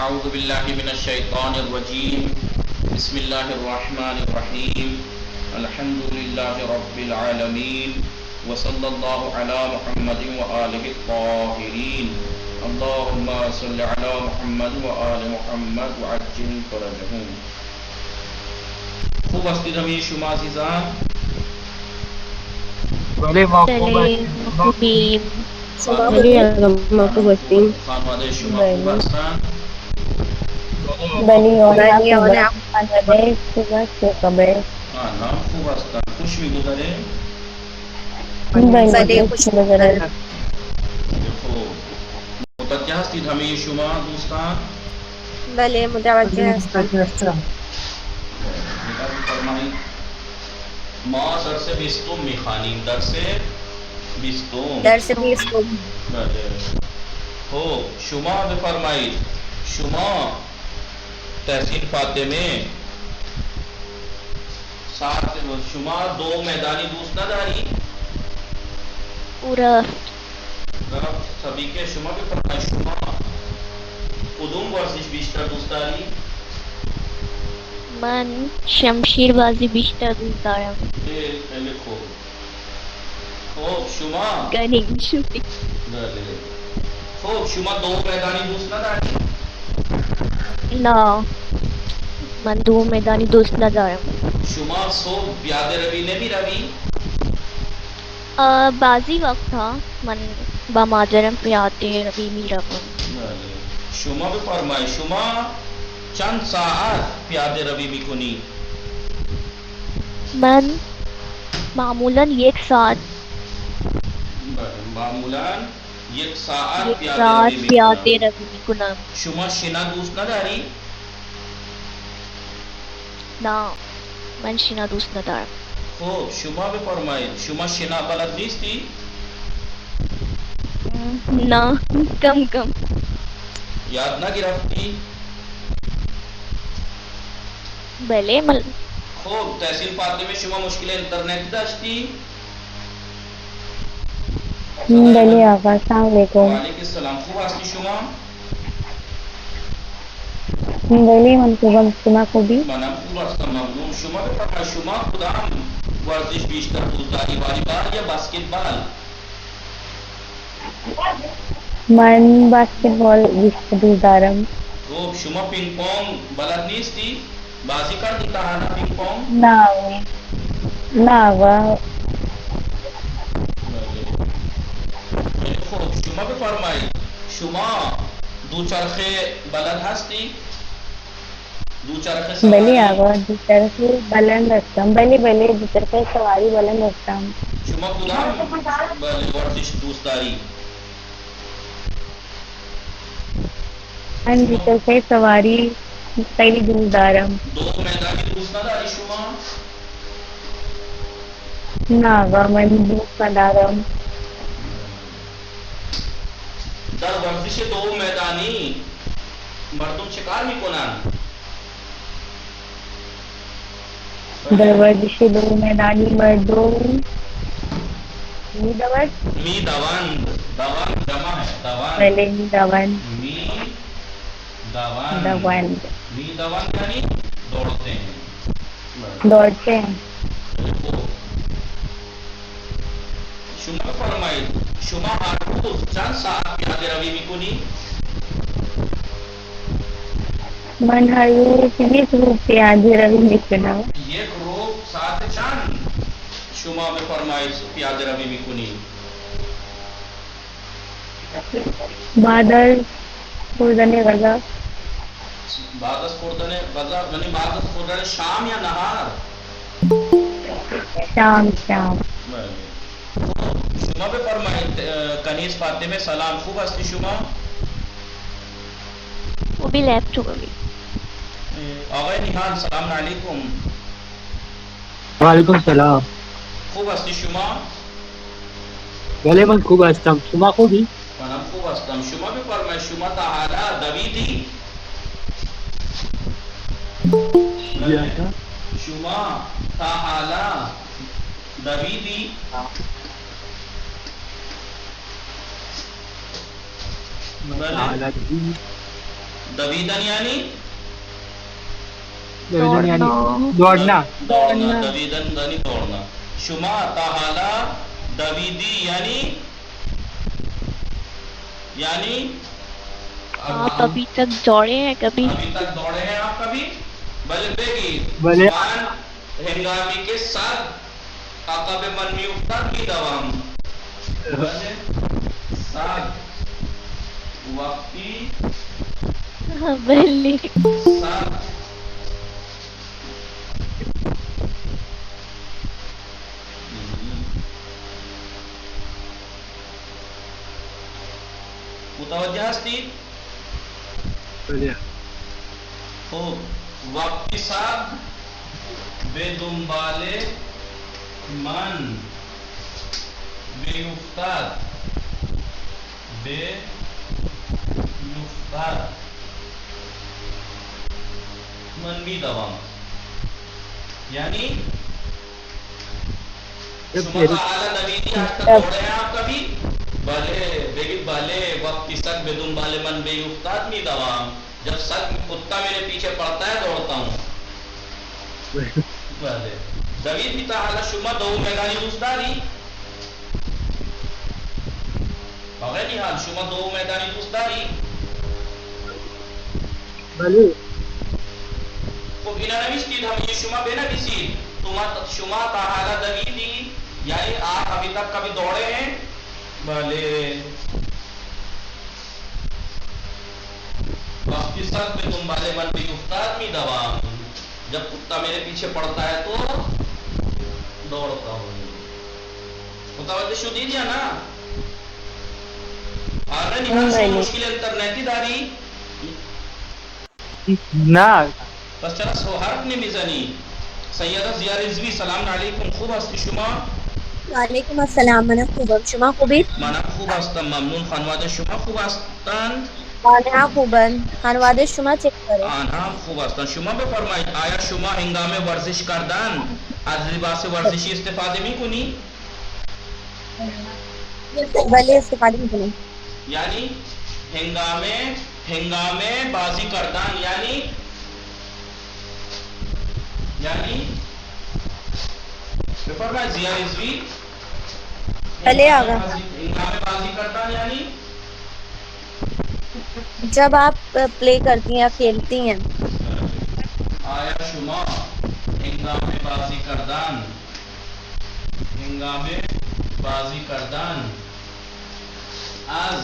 اعوذ باللہ من الشیطان الرجیم بسم اللہ الرحمن الرحیم الحمد للہ رب العالمین وصلی اللہ علی محمد وآلہ الطاہرین اللہم صل علی محمد وآل محمد وعجل فرجہم. خوب هستید همه شما عزیزان؟ بله ما خوب خوبیم. بله ما خوب هستیم. خانواده شما خوب هستند؟ بله خانواده خوب است. چه خبر؟ نام خوب هستند. خوش می‌گذره؟ بله خوش می‌گذره. متوجه هستید همه شما دوستان؟ بله متوجه هستم. ما درس 20 میخوانیم. درس 20. درس 20. بله. خب شما بفرمایید. شما تحسین فاطمه ساعت شما دو میدانی دوست نداری؟ پورا سبھی کے شما بفرمایید. شما کدوم ورزش بیشتر دوست داری؟ من شمشیر بازی بیشتر دوست دارم. خیلی خوب. خب شما گنینگ شوتی. بله. خب شما دو میدانی دوست نداری؟ نه من دو میدانی دوست ندارم. شما صبح پیاده روی نمی روی؟ بعضی وقت ها من با مادرم پیاده روی می روم. شما بفرمایید شما چند ساعت پیاده روی میکنی؟ من معمولا 1 ساعت معمولا 1 ساعت پیاده روی میکنم. شما شنا دوست نداری؟ نه من شنا دوست ندارم. خب شما بفرمایید شما شنا بلد نیستی؟ نه کم یاد نگرفتی؟ بله خب تحصیل فاطمه شما مشکل اینترنت داشتی؟ بله آقا السلام علیکم. وعلیکم السلام. خوب هستی شما؟ بله من خوبم. شما خوبی؟ منم خوب هستم ممنون. شما بفرمایید شما کدام ورزش بیشتر دوست داری، والیبال یا بسکتبال؟ من بسکتبال بیشتر دوست دارم. خب شما پینگ پونگ بلد نیستی؟ بازی کردی تا حالا پینگ پونگ؟ نه آقا. خب شما بفرمایید شما دوچرخه بلد هستی؟ دوچرخه سواری؟ بله آقا دوچرخه بلند هستم. بله دوچرخه سواری بلند هستم. شما کدام ورزش دوست داری؟ من دوچرخه سواری خیلی دوست دارم. دو میدانی دوست نداری شما؟ نه آقا من دوست ندارم. در ورزش دو میدانی مردم چیکار میکنن؟ در ورزش دو میدانی مردم میدوند. دوند جمع ہے دوند. بله میدوند. میدوند یعنی دوڑتے ہیں. شما فرمایید شما هر روز چند ساعت پیاده روی میکنی؟ من هر روز 20 روز پیاده روی میکنم. یک روز ساعت چند شما بفرمایید پیاده روی میکنی؟ بعد از خوردن غذا. بعد از خوردن غذا یعنی بعد از خوردن شام یا نهار؟ شام. شما بفرمایید کنیز فاطمه سلام. خوب هستی شما؟ خوبی لیپتاپ بھی. آقای نیحال سلام علیکم. وعلیکم السلام. خوب هستی شما؟ بله من خوب هستم. شما خوبی؟ منم خوب هستم. شما بفرمایید شما تا حالا دویدی؟ شما تا حالا دویدی؟ دویدن یعنی دوڑنا یعنی دوڑنا. دوڑنا. دویدن یعنی دوڑنا. شما تا حالا دویدی یعنی آپ ابھی تک دوڑے ہیں کبھی؟ ابھی تک دوڑے ہیں آپ کبھی؟ بلے بگی بلے من ہنگامی کے ساتھ عقب من میفتد می دوام. بلے ساتھ وقتی بلی ساتھ متوجہ ہستی بلے خوب. وقتی ساتھ بے دنبالے من بے افتاد بے افتاد من بھی دوام یعنی شما تعالی نبیدی آج تک دوڑے ہیں آپ کبھی؟ بھلے بیگی بھلے وقتی سگ بے دنبالے من بے افتاد می دوام. جب سگ کتا میرے پیچھے پڑتا ہے دوڑتا ہوں. بھلے دوید بھی تعالی شما دو میدانی دوست داری بغیر حال شما دو میدانی دوست داری بلے خب اینا نوشتید ہم یہ شما بے نویسید. شما تعالی دویدی یعنی آپ ابھی تک کبھی دوڑے ہیں؟ بھلے. وقتی سب میں تم بالے من بھی افتاد می دوام. جب کتا میرے پیچھے پڑتا ہے تو دوڑتا ہوں. متوجہ شدید یا نا؟ آرہ نحاسی مشکل انترنیتی داری نا بس چرا سو حرف نمیزنی. سیدہ ضیاء رضوی سلام علیکم. خوب هستی شما؟ وعلیکم السلام. منم خوبم. شما خوبید؟ منم خوب هستم ممنون. خانواده شما خوب هستند؟ آنها خوبند. خانواده شما چطوره؟ آنها هم خوب هستند. شما بفرمایید آیا شما هنگام ورزش کردن از لباس ورزشی استفاده میکنی؟ بله استفاده میکنم. یعنی هنگام بازی کردن یعنی بفرمایید ضیاء رضوی. بله آقا. هنگام بازی کردن یعنی جب آپ پلے کرتی ہیں یا کھیلتی ہیں. آیا شما هنگام بازی کردن از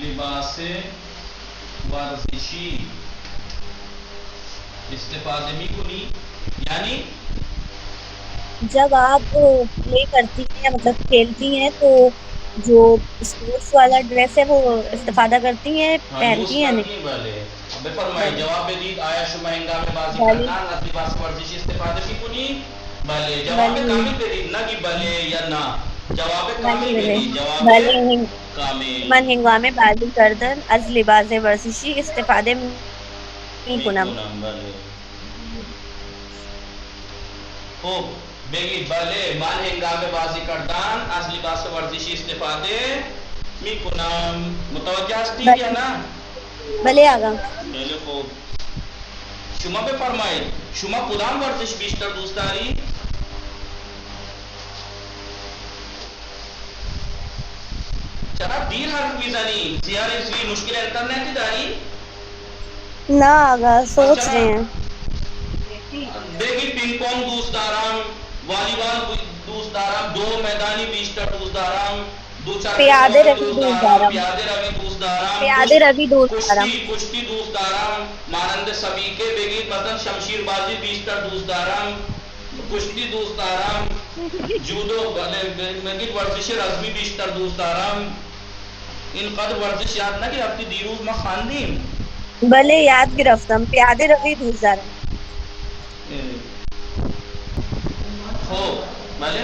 لباس ورزشی استفاده میکنی؟ یعنی جب آپ پلے کرتی ہیں مطلب کھیلتی ہیں تو جو اسپورٹس والا ڈریس ہے وہ استفادہ کرتی ہیں پہنتی ہیں نہیں؟ بله. بفرمایید جواب بدید آیا شما هنگام بازی کردن از لباس ورزشی استفاده میکنی؟ بله. جواب کامل بدید نگی بله یا نه. جواب کامل بدید. جواب کامل. من هنگام بازی کردن از لباس ورزشی استفاده میکنم. بله. خوب بگید بله من هنگام بازی کردن از لباس ورزشی استفاده میکنم. متوجه هستید یا نه؟ بله آقا. خیلی خوب. شما بفرمایید شما کدام ورزش بیشتر دوست داری؟ چرا دیر حرف میزنی؟ ضیاء رضوی مشکل انترنیتی داری؟ نه آقا سوچ رہے ہیں. دیگی پینگ پونگ دوست دارم، والیبال دوست دارم، دو میدانی بیشتر دوست دارم، پیاده روی دوست دارم. کشتی دوست دارم، مانند سبیکه بگید مثلا شمشیر بازی بیشتر دوست دارم، کشتی دوست دارم، جودو بگید ورزش رزمی بیشتر دوست دارم. اینقدر ورزش یاد نگی رفتی دیروز ما خواندیم. بله یاد گرفتم. پیاده روی دوست دارم. خوب بله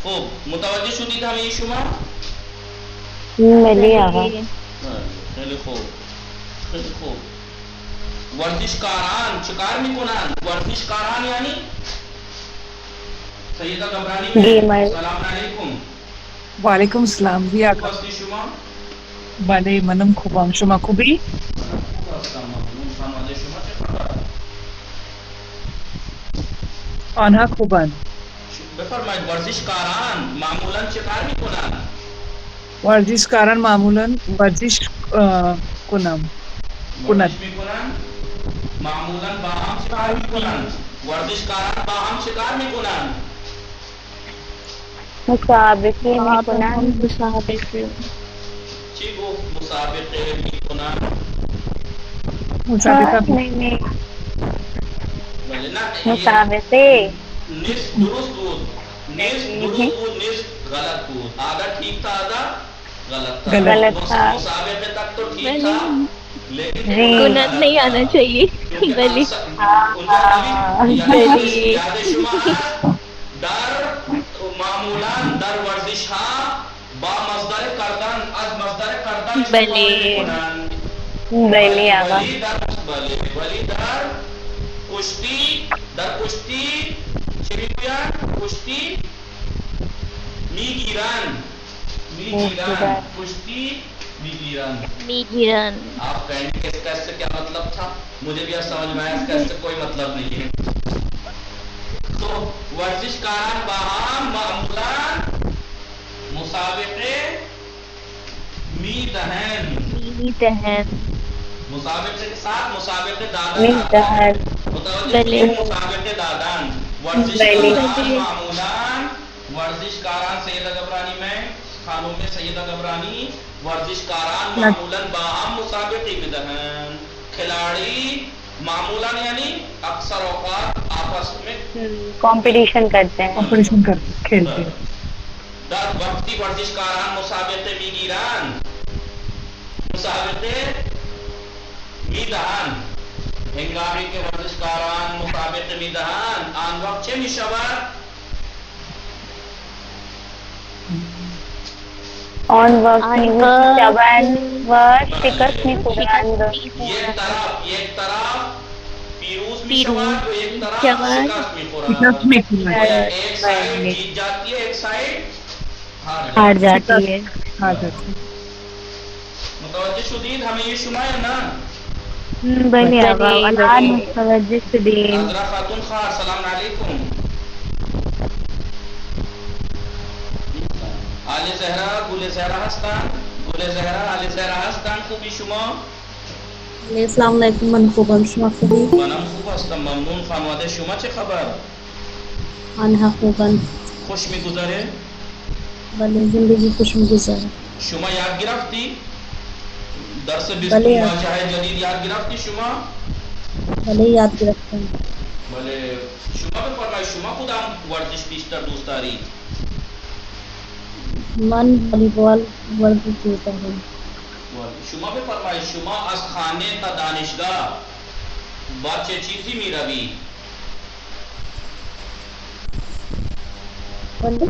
خوب متوجه شدید همه شما؟ بله آقا. خیلی خوب خیلی خوب. ورزشکاران چیکار میکنن؟ ورزشکاران یعنی سیدہ گمرانی جی میں سلام علیکم. وعلیکم السلام. جی آقا. خوب هستی شما؟ بله منم خوبم، شما خوبی؟ خوب هستم ممنون. خانواده شما چه خبر؟ آنها خوبند. بفرمایید ورزشکاران معمولا چه کار میکنن؟ ورزشکاران معمولا ورزش کنم ورزش میکنن؟ معمولا با هم چه کار میکنن؟ ورزشکاران با هم چه کار میکنن؟ مسابقه میکنن. مسابقه چی گفت مسابقه میکنن؟ مسابقه نہیں بله نه مسابقه نصف درست بود، نصف درست بود، نصف غلط بود. آدھا ٹھیک تھا، آدھا غلط تھا. غلط تھا. مسابقے تک تو ٹھیک تھا لیکن گنت نہیں آنا چاہیے. بلی یاد شما در معمولا در ورزش ها با مصدر کردن از مصدر کردن استفاده میکنن. بلی آقا. ولی در کشتی چه میگویند؟ کشتی میگیرن. کشتی میگیرن. آپ کہیں گے اس کا اس سے کیا مطلب تھا؟ مجھے بھی اب سمجھ میں آیا اس کا اس سے کوئی مطلب نہیں ہے. تو ورزشکاران باہم معمولاً مسابقے میدہن. مسابقے کے ساتھ مسابقے دادن. متوجہ مسابقے دادن. ورزشکاران معمولاً ورزشکاران سیدہ گبرانی میں خانوں میں سیدہ گبرانی ورزشکاران معمولاً باہم مسابقے میدہن. کھلاڑی معمولاً یعنی اکثر اوقات آپس میں کمپٹیشن کرتے ہیں. کمپٹیشن کرتے کھیلتے ہیں. در وقتی ورزشکاران مسابقه میگیرند، مسابقه میدهند. هنگامی که ورزشکاران مسابقه میدهند آن وقت چه میشود؟ آن وقت میشوند و شکست میخورند. یک طرف پیروز میشود و یک طرف شکست شکست میخورند. می‌خورند. ایک سائیڈ جیت جاتی ہے، ایک سائیڈ ہار جاتی ہے. ہاں جاتی. متوجہ شدید ہمیں یہ شما ہے نا؟ بلی آقا. الان متوجه شدیم. عذرا خاتون خواهر سلام علیکم. آل زهرا گل زهرا هستن؟ گل زهرا آل زهرا هستن؟ خوبی شما؟ السلام علیکم. من خوبم، شما خوبی؟ منم خوب هستم ممنون. خانواده شما چه خبر؟ آنها خوبن. خوش میگذره؟ بله زندگی خوش میگذره. شما یاد گرفتی؟ درس بله. 20 مواجهه جدید یاد گرفتی شما؟ بله یاد گرفتم. بله شما بفرمایید شما کدام ورزش بیشتر دوست دارید؟ من والیبال ورزش کرتا ہوں. شما بفرمایید شما از خانه تا دانشگاه با چه چیزی می روید؟ بله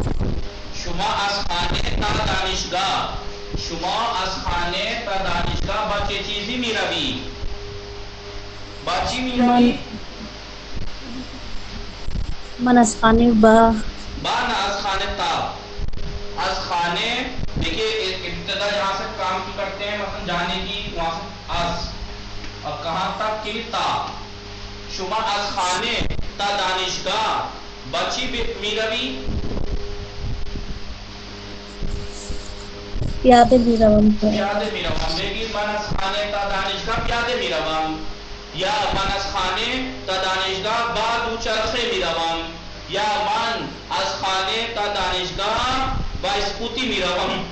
شما از خانه تا دانشگاه با چه چیزی می روید؟ با چی می روید؟ من از خانه با نه از خانه تا. از خانه دیکھیے ابتدا جہاں سے کام کی کرتے ہیں مثلا جانے کی وہاں سے از اور کہاں تک کی تا. شما از خانه تا دانشگاه با چی می روید؟ پیاده می روم. پیاده می روم. بگید من از خانه تا دانشگاه پیاده می روم، یا من از خانه تا دانشگاه با دوچرخه می روم، یا من از خانه تا دانشگاه با اسکوتی می روم.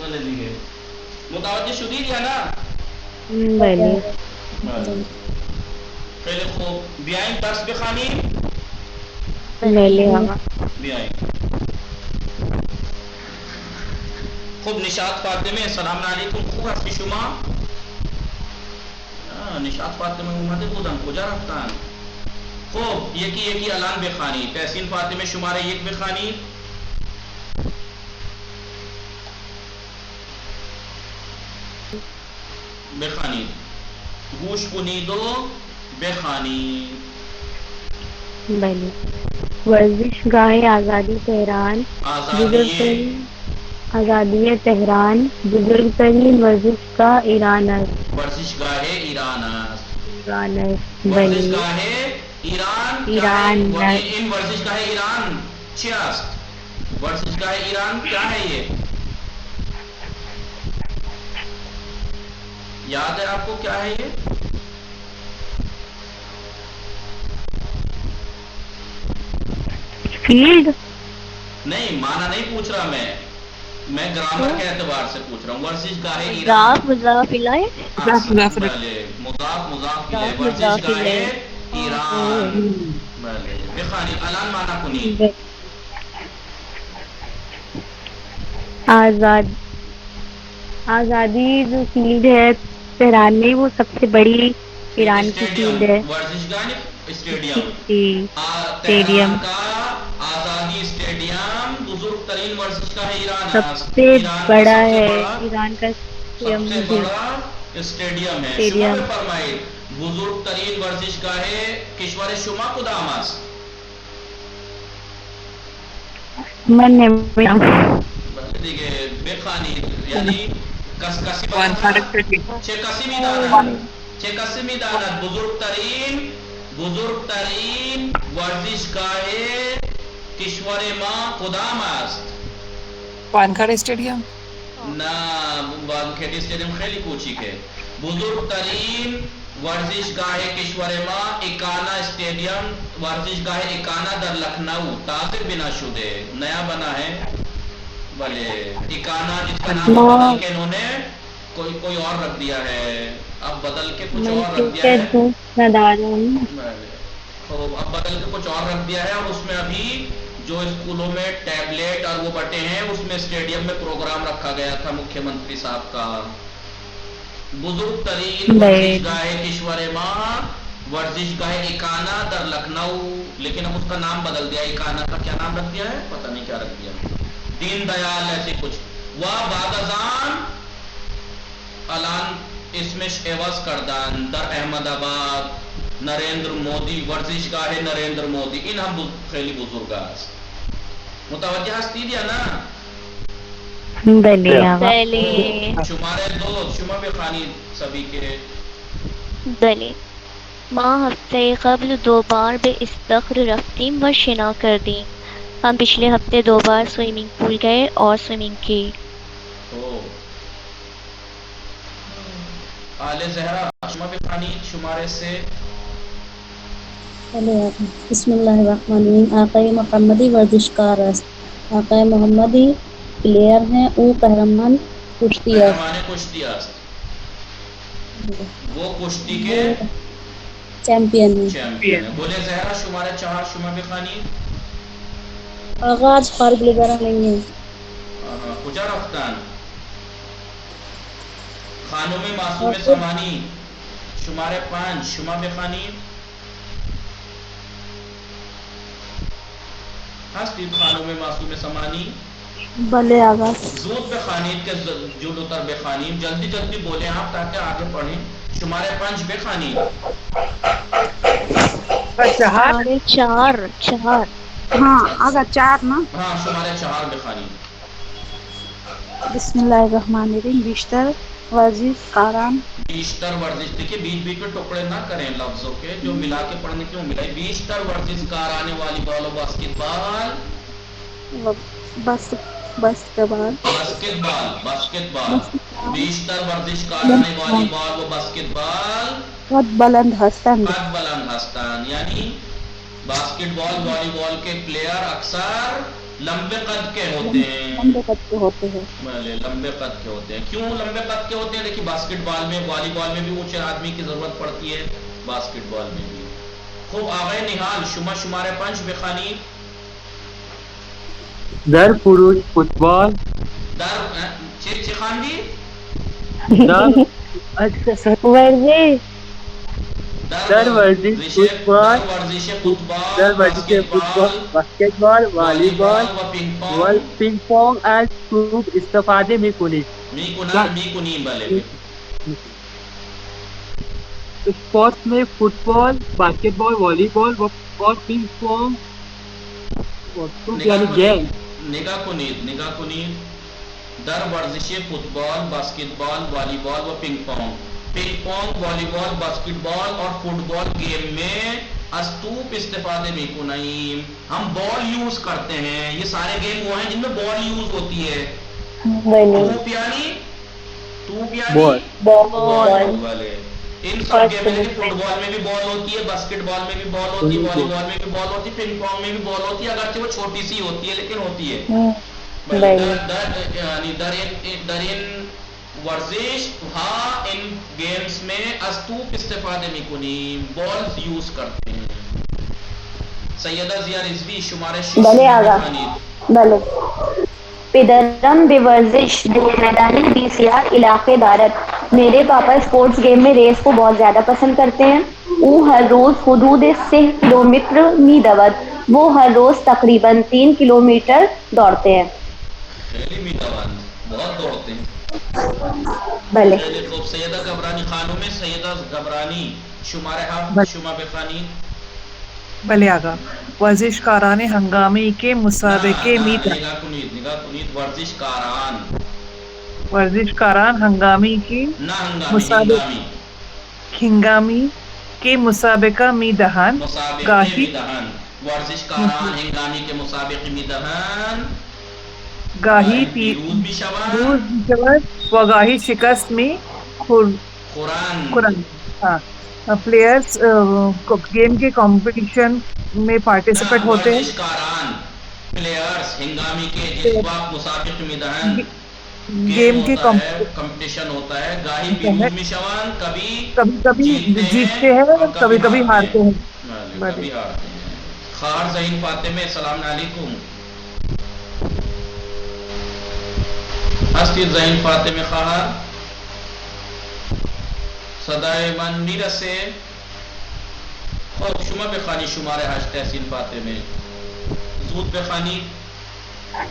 بله دیگه متوجه شدید یا نه؟ بلی. خیلی خوب بیاییم درس بخوانیم. بلی آقا. بیاییم. خب نشاط فاطمه سلام علیکم. خوب هستی شما؟ نشاط فاطمه اومده بودن کجا رفتن؟ خب یکی یکی الان بخوانید. تحسین فاطمه شماره 1 بخوانید. بخوانید. گوش کنید و بخوانید. بلی. ورزشگاہ آزادی تہران آزادی آزادی تہران بزرگ ترین ورزش کا ایران است ورزش گاہ ایران است ایران است ورزش بلی گاہ ایران ایران کیا ہے؟ است این ورزش گاہ ایران چی است؟ ورزش گاہ ایران کیا ہے یہ؟ یاد ہے آپ کو کیا ہے یہ؟ فیلڈ نہیں مانا نہیں پوچھ رہا میں گرامر کے اعتبار سے پوچھ رہا ہوں. ورزش گاہ ایران مضاف مضاف الیہ مضاف بلے مضاف الیہ مضاف ورزش مضاف گاہ الیہ. ایران بلے بخانی الان مانا کنی آزادی جو فیلڈ ہے تہران میں وہ سب سے بڑی ایران کی اسٹیڈیم فیلڈ ہے ورزش گاہ اسٹیڈیم جی تہران اسٹیڈیم کا آزادی اسٹیڈیم بزرگ ترین ورزش گاہ ایران سب است. سے ایران کا بڑا سب سے ہے بڑا ایران کا سب سے بڑا اسٹیڈیم ہے. شما اسٹیڈیم. میں فرمائید بزرگ ترین ورزش گاہ کشور شما کدام است؟ من نمیدونم بله دیگه بخوانید یعنی کسی وانکار اسٹیڈیم چه کسی میداند بزرگترین ورزشگاه کشور ما کدام است؟ وانکار اسٹیڈیم نه وانکهدی استادیوم خیلی کوچیکه. بزرگترین ورزشگاه کشور ما اکانا اسٹیڈیم ورزشگاه اکانا در لکھنؤ تازه بنا شده نیا بنا ہے. بلے اکانا جس کا نام بدل کے انہوں نے کوئی اور رکھ دیا ہے. اب بدل کے کچھ اور رکھ دیا ہے. خوب اب بدل کے کچھ اور رکھ دیا ہے اور اس میں ابھی جو اسکولوں میں ٹیبلیٹ اور وہ بٹے ہیں اس میں اسٹیڈیم میں پروگرام رکھا گیا تھا مکھیہ منتری صاحب کا. بزرگ ترین ورزشگاہ کشور ماں ورزشگاہ اکانا در لکھنؤ لیکن اب اس کا نام بدل دیا. اکانا کا کیا نام رکھ دیا ہے پتہ نہیں کیا رکھ دیا. دین دیال ایسے کچھ وہ باغزان الان اسمش عوض کردن در احمد آباد نریندر مودی ورزشگاه نریندر مودی. این هم خیلی بزرگ است. متوجه هستید یا نه؟ بلی آقا بلی شماره 2 شما بخوانید سبھی کے. بلی ما ہفتے قبل 2 بار به استخر رفتیم و شنا کردیم. ہم پچھلے ہفتے 2 بار سوئمنگ پول گئے اور سوئمنگ کی. آل زہرا شما بخوانید شماره 3. بسم اللہ الرحمن الرحیم. آقای محمدی ورزشکار است. آقای محمدی پلیئر ہیں او قہرمان کشتی است. قهرمان کشتی است. وہ کشتی کے چیمپئن ہیں. چیمپئن ہے. بولے زہرا شماره 4 شما بخوانید. آغاز خارج وغیرہ نہیں ہے. کجا رفتن خانم معصوم سمانی شماره 5 شما بخوانید. هستید خانم معصوم سمانی؟ بلے آغاز زود بخوانید که جلوتر بخوانیم. جلدی جلدی بولیں آپ تاکہ آگے پڑھیں. شماره 5 بخوانید. ہمارے چار ہاں آگا 4 نا. ہاں شماره 4 بخوانید. بسم اللہ الرحمن الرحیم. بیشتر ورزش کاران بیشتر ورزش دیکھیے بیچ بیچ میں ٹکڑے نہ کریں لفظوں کے جو ملا کے پڑھنے کیوں ملائے. بیشتر ورزش کاران والی بال و باسکٹ بال باسکٹ بال بیشتر ورزش کاران والی بال و باسکٹ بال قد بلند ہستند. قد بلند ہستند یعنی باسکٹ بال والی بال کے پلیئر اکثر لمبے قد کے ہوتے ہیں. لمبے قد کے ہوتے ہیں. لمبے قد کے ہوتے ہیں. کیوں لمبے قد کے ہوتے ہیں؟ دیکھیے باسکٹ بال میں والی بال میں بھی اونچے آدمی کی ضرورت پڑتی ہے باسکٹ بال میں بھی. خوب آقای نحال شما شماره 5 بخوانید. در پروش فوتبال در چی خواندی؟ ورزش در ورزش فوتبال در ورزش فوتبال بسکتبال والیبال و پینگ پونگ از خوب استفاده میکنید. میکنیم بله. اسپورٹس میں فٹ بال باسکٹ بال والی بال اور پینگ پونگ یعنی گیم نگاه کنید در ورزش فٹبال، باسکٹ بال، والی بال و پنگ پونگ. پنگ پونگ، والی بال، باسکٹ بال اور فٹ بال گیم میں استوپ استفادے میکنیم، ہم بال یوز کرتے ہیں. یہ سارے گیم وہ ہیں جن میں بال یوز ہوتی ہے. ٹوپ یعنی بال بال والے. ان سب گیم میں فٹ بال میں بھی بال ہوتی ہے، باسکٹ بال میں بھی بال ہوتی ہے، والی بال میں بھی بال ہوتی ہے، پنگ پونگ میں بھی بال ہوتی ہے، اگرچہ وہ چھوٹی سی ہوتی ہے لیکن ہوتی ہے. در این ورزش ہاں ان گیمز میں استوپ استفادے میکنیم، بالز یوز کرتے ہیں. سیدہ ضیاء رضوی شمارہ 6 بلے آگا خانید. بلے پدرم بے ورزش میدان BCR علاقے دارت. میرے پاپا اسپورٹس گیم میں ریس کو بہت زیادہ پسند کرتے ہیں. وہ ہر روز حدود 3 کلومیٹر می دود. وہ ہر روز تقریباً 3 کلومیٹر دوڑتے ہیں. خیلی میدان بہت دوڑتے ہیں. بلے خیلی خوب. سیدہ گبرانی خانوں میں سیدہ گبرانی شمارہ 7 شمع بخانی. بلے آگا. ورزش کاران ہنگامی کے مسابقے میں نگاہ کنید ورزش کاران ورزش کاران ہنگامی کے نہ ہنگامی ہنگامی کے مسابقہ میں دہن مسابقے گاہی میں دہن. ورزش کاران ہنگامی کے مسابقے میں دہن گاہی پیروز بھی شوان و گاہی شکست میں قرآن. پلیئرز گیم کے کمپٹیشن میں پارٹیسپیٹ ہوتے ہیں. ورزش کاران پلیئرز ہنگامی کے جس وقت مسابقے میں دہن گیم ہوتا ہے، کمپٹیشن ہوتا ہے. گاہی پیروز میں شوان، کبھی کبھی جیتتے ہیں اور کبھی کبھی ہارتے ہیں. کبھی ہارتے ہیں. خار ذہین فاطمہ السلام علیکم. ہستی ذہین فاطمہ خواہر صدای من میرسه. خب شما بخوانی شماره 8 تحسین فاطمه زود بخوانی.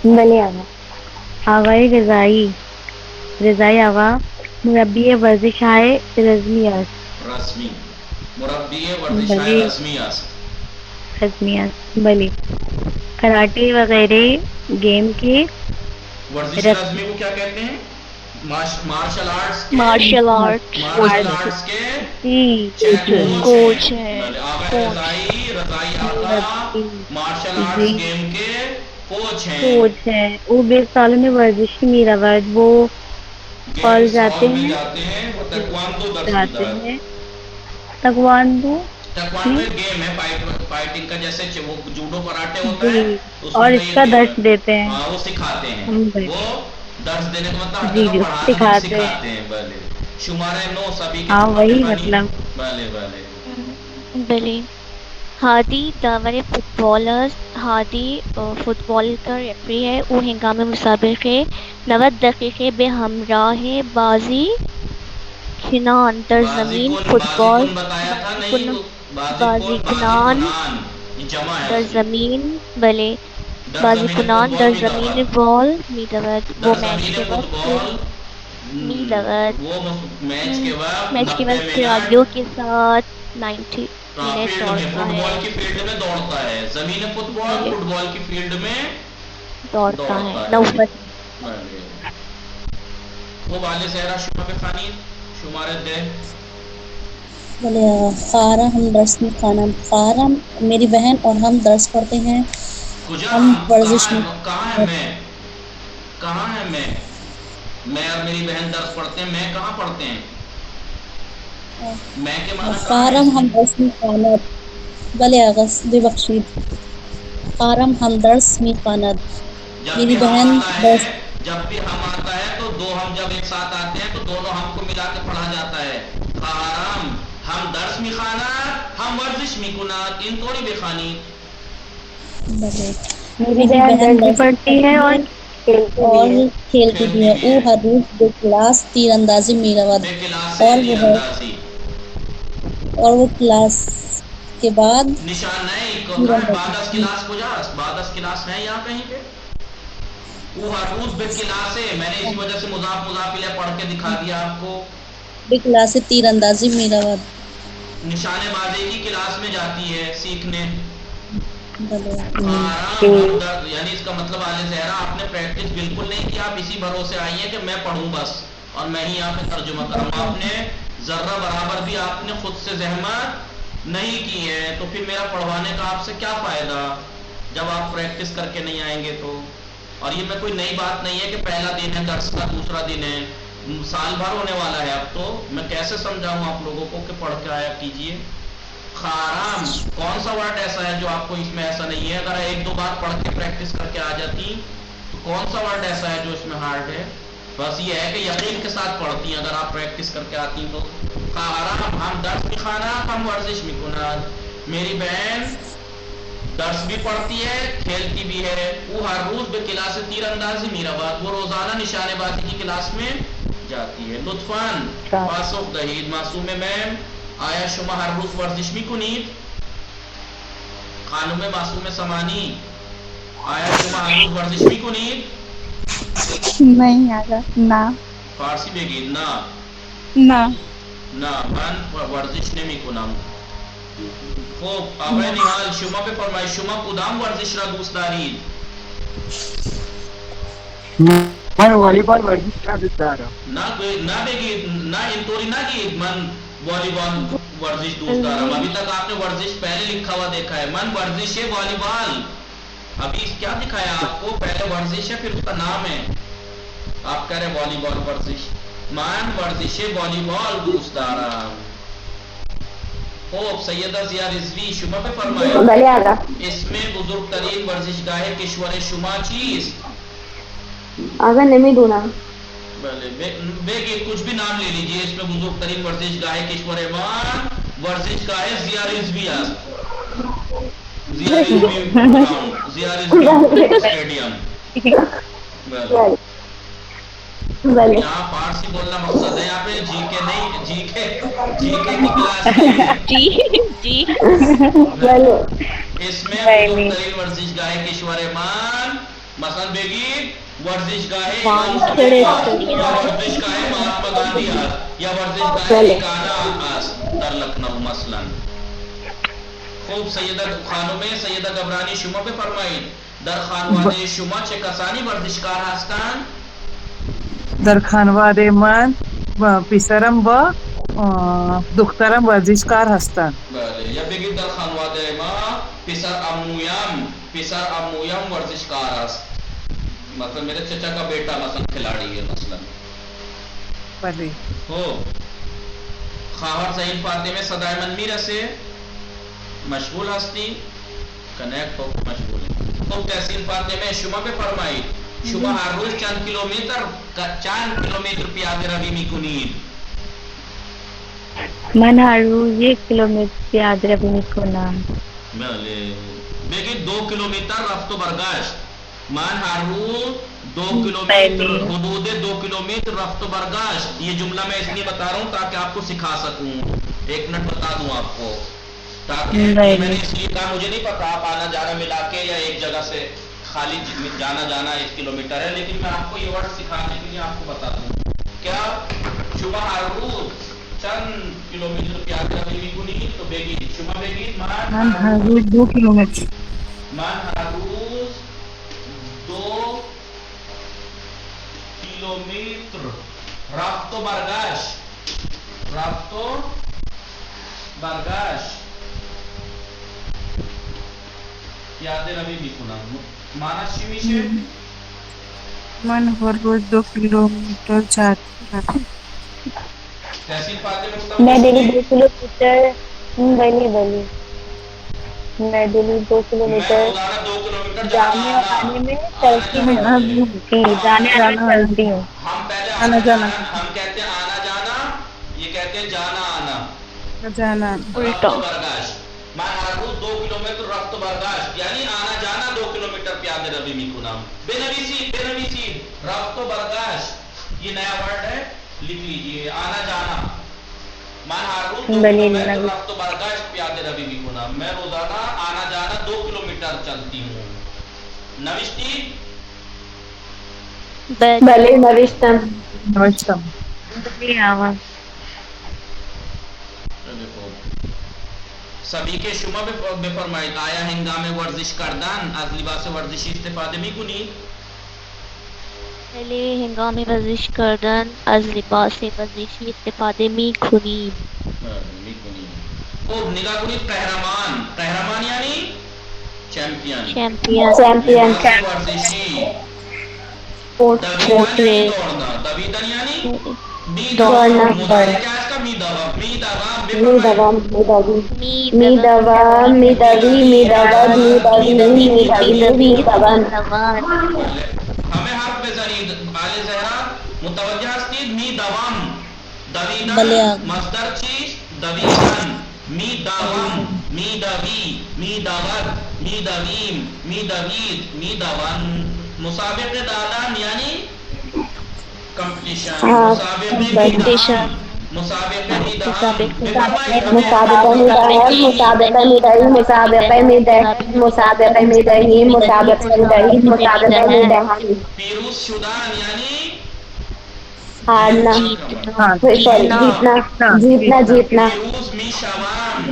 بلے آگا. آغای رضائی آغا مربی ورزش های رسمی است. رسمی مربی ورزش های رسمی است. بلی کراٹے وغیرہ گیم کے ورزش رسمی کو کیا کہتے ہیں؟ مارشل آرٹس کے کوچ ہیں. رضائی آغا مارشل آرٹس گیم کے کوچ ہیں. وہ 20 سالوں میں ورزش کی میراوٹ وہ اور جاتے ہیں وہ تکواندو درس دیتا ہے. تکواندو گیم ہے فائٹنگ کا، جیسے وہ جوڈو کراٹے ہوتا ہے اور اس کا درس دیتے ہیں. ہاں وہ سکھاتے ہیں. وہ درس دینے کا مطلب سکھاتے ہیں. بلے شمارہ 9 سبھی کے وہی مطلب. بلے ہادی داور ہادی فٹ بال کا ریفری ہے. وہ ہنگام مسابقے 90 دقیقے بے ہمراہ بازی کنان در زمین فٹ بال بازی کنان در زمین بلے بازی کنان در زمین بال می دود. وہ میچ کے وقت کھلاڑیوں کے ساتھ 90 منٹ دوڑتا ہے. فیلڈ میں دوڑتا ہے. زمین فٹ بال کی فیلڈ میں دوڑتا ہے. 90 وہ والے زہرا شمع بخانی شمارہ 10. خارا ہم درس میں خانہ خارا میری بہن اور ہم درس پڑھتے ہیں. ہم ورزش میں کہاں ہے میں اور میری بہن درس پڑھتے ہیں. میں کہاں پڑھتے ہیں؟ میں کے معنی خارم ہم درس میں خانہ. بلے آغاز بے بخشید. خارم ہم درس میں خانہ میری بہن درس. جب بھی ہم آتا ہے تو دو ہم جب ایک ساتھ آتے ہیں تو دونوں ہم کو ملا کے پڑھا جاتا ہے. خارم ہم درس میں خانہ ہم ورزش میں کنات ان تھوڑی بے خانی. میری بہن درس پڑھتی ہے اور کھیلتی بھی ہے. او ہر روز بے کلاس تیر اندازی میراوت اور وہ کلاس کے بعد نشان نہیں بادس کلاس کو جا بادس کلاس ہے یہاں کہیں پہ. وہ ہر روز بے کلاس ہے. میں نے اسی وجہ سے مضاف لے پڑھ کے دکھا دیا آپ کو. بے کلاس تیر اندازی میراوت نشانے بازی کی کلاس میں جاتی ہے سیکھنے. آرام درد، یعنی اس کا مطلب آل زہرا آپ نے پریکٹس بالکل نہیں کی، آپ اسی بھروسے آئی ہیں کہ میں پڑھوں بس اور میں ہی یہاں پہ ترجمہ کروں. آپ نے ذرہ برابر بھی آپ نے خود سے زحمت نہیں کی ہے، تو پھر میرا پڑھوانے کا آپ سے کیا فائدہ جب آپ پریکٹس کر کے نہیں آئیں گے تو. اور یہ میں کوئی نئی بات نہیں ہے کہ پہلا دن ہے درس کا، دوسرا دن ہے، سال بھر ہونے والا ہے اب تو. میں کیسے سمجھاؤں آپ لوگوں کو کہ پڑھ کے آیا کیجئے. خارام کون سا ورڈ ایسا ہے جو آپ کو اس میں ایسا نہیں ہے؟ اگر ایک دو بار پڑھ کے پریکٹس کر کے آ جاتی تو کون سا ورڈ ایسا ہے جو اس میں ہارڈ ہے؟ بس یہ ہے کہ یقین کے ساتھ پڑھتی ہیں اگر آپ پریکٹس کر کے آتی تو. خارام ہم درس بھی خانہ ہم ورزش بھی کناد. میری بہن درس بھی پڑھتی ہے کھیلتی بھی ہے. وہ ہر روز بے کلاس تیر اندازی میرا بات، وہ روزانہ نشانے بازی کی کلاس میں جاتی ہے. لطفاً پاسخ دہید معصوم میم آیا شما ہر روز ورزش بھی کنید؟ خانم معصوم سمانی آیا شما ہر روز ورزش بھی کنید؟ نہیں آگا نہ فارسی بگید نا نہ نا من ورزش نمی کنم. خوب آقای نحال شما بفرمایید شما کدام ورزش را دوست دارید؟ من والی بال ورزش را دوست دارم. نہ بگید، نہ اینطوری نگید من والی بال ورزش دوست دارم. ابھی تک آپ نے ورزش پہلے لکھا ہوا دیکھا ہے، من ورزش والی بال. ابھی کیا دکھایا آپ کو؟ پہلے ورزش ہے پھر اس کا نام ہے. آپ کہہ رہے والی بال ورزش. من ورزش والی بال دوست دارم. خوب سیدہ ضیاء رضوی شما پہ فرمائے اس میں بزرگ ترین ورزشگاہ کشور شما چیست؟ آگا نمی دونا بے کچھ بھی نام لے لیجئے. اس میں بزرگ ترین ورزشگاہ کشور ایمان ورزشگاہ ضیاء رضوی است. Zia Rizvi ground, Zia Rizvi stadium. یہاں فارسی بولنا مقصد ہے، یہاں پہ جی کے نہیں، جی کے کی کلاس نہیں ہے. جی اس میں بزرگ ترین ورزشگاہ کشور ایمان مثلا بگی ورزشگاہ امام خمینی یا ورزشگاہ مہاتما گاندھی یا ورزشگاہ ایکانا در لکھنؤ مثلا. خوب سیدہ خانم سیدہ گبرانی شما پہ فرمایید در خانواده شما چه کسانی ورزشکار هستند؟ در خانواده من پسرم و دخترم ورزشکار هستند. بله یا بگید در خانواده ما پسر امویم ورزشکار است. مثلا میرے چچا کا بیٹا مثلا کھلاڑی ہے مثلا. بله. ہو خواهر زین فاطمه صدای من میرسه؟ مشغول هستی؟ کنیکٹ ہو مشغول ہے. خب تحسین فاطمه شما بفرمایید شما هر روز چند کیلومتر پیاده روی میکنید؟ من هر روز 1 کیلومتر پیاده روی میکنم. بله بگید 2 کیلومتر رفت و برگشت. من ہر روز 2 کیلومتر حدود 2 کیلومتر رفت و برگشت. یہ جملہ میں اس لیے بتا رہا ہوں تاکہ آپ کو سکھا سکوں. 1 منٹ بتا دوں آپ کو تاکہ میں نے اس لیے کہا مجھے نہیں پتا آپ آنا جانا ملا کے یا ایک جگہ سے خالی جانا 1 کلومیٹر ہے، لیکن میں آپ کو یہ ورڈ سکھانے کے لیے آپ کو بتا دوں. کیا شما ہر روز چند کلومیٹر پیاده روی میکنید؟ تو بگید شما بگید من هر روز 2 کیلومتر. من هر روز 2 کیلومتر رفت و برگشت پیاده روی میکنم. معنیش چی میشه؟ من هر روز 2 کیلومتر چلم. تحصیل فاطمه میں ڈیلی 2 کلومیٹر میں ڈیلی 2 کلومیٹر جانے اور آنے میں چلتی ہوں. جانے آنے میں چلتی ہوں. ہم پہلے آنا جانا ہم کہتے ہیں آنا جانا، یہ کہتے ہیں جانا آنا. جانا رفت و برگشت. من هر روز 2 کیلومتر رفت و برگشت یعنی آنا جانا 2 کیلومتر پیاده روی میکنم. بنویسید رفت و برگشت یہ نیا ورڈ ہے، لکھ لیجئے آنا جانا. من ہر روز 2 کیلومتر رفت و برگشت پیاده روی میکنم. میں روزانہ آنا جانا 2 کیلومتر چلتی ہوں. نوشتی؟ بله نوشتم. سبھی کے شما بفرمایید آیا ہنگام ورزش کردن از لباس ورزشی استفاده میکنید؟ بله هنگام ورزش کردن از لباس ورزشی استفاده میکنیم. میکنید. خوب نگاه کنید قهرمان. قهرمان یعنی چمپیون. چمپیون لباس ورزشی. اسپورٹ ریس دویدن یعنی دوڑنا. مضارع کیا ہے اس کا؟ میدوام. میدوام میدوام میدوی میدوام ہمیں حرف بزنید. آل زہرا متوجہ هستید؟ میدوام. بله دویدن آقا. مصدر چیست؟ دویدن. میدوام میدوی میدود میدویم میدوید میدون. مسابقه دادن یعنی کمپٹیشن. مسابقه میدان. مسابقه میدان. مسابقہ میدان مسابقہ میدان مسابقہ میدان مسابقہ میدانی مسابقہ میدانی مسابقہ میدان. پیروز شدن یعنی ہارنا جیتنا جیتنا جیتنا. پیروز میشوم.